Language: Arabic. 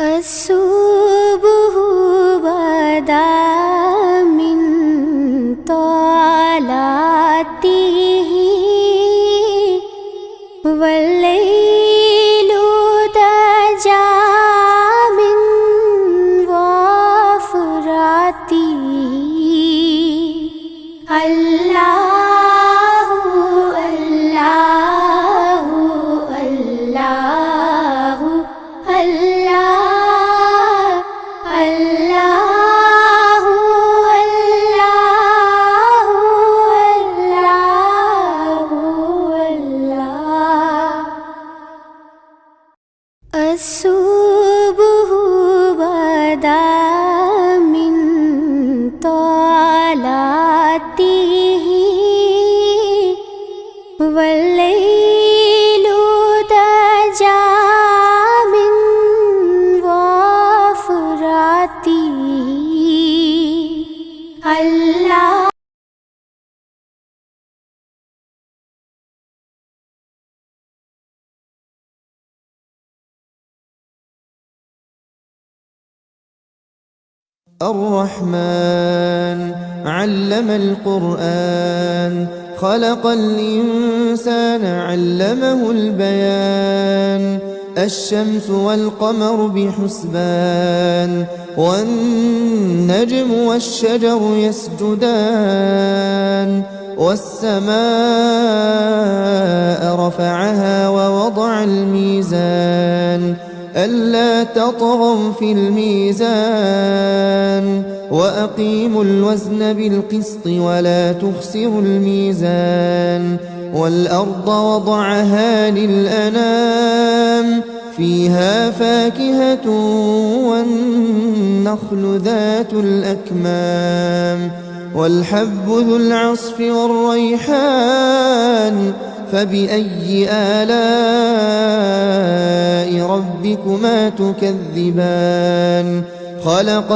الصبح بدا من طلعته والليل دجى من وفراته الله الله الله الله الله الله الله الصبح بدا من طلعته والليل دجى من وفراته الله الرحمن علم القرآن خلق الإنسان علمه البيان الشمس والقمر بحسبان والنجم والشجر يسجدان والسماء رفعها ووضع الميزان ألا تطغوا في الميزان وأقيموا الوزن بالقسط ولا تخسروا الميزان والأرض وضعها للأنام فيها فاكهة والنخل ذات الأكمام والحب ذو العصف والريحان فبأي آلاء ربكما تكذبان خلق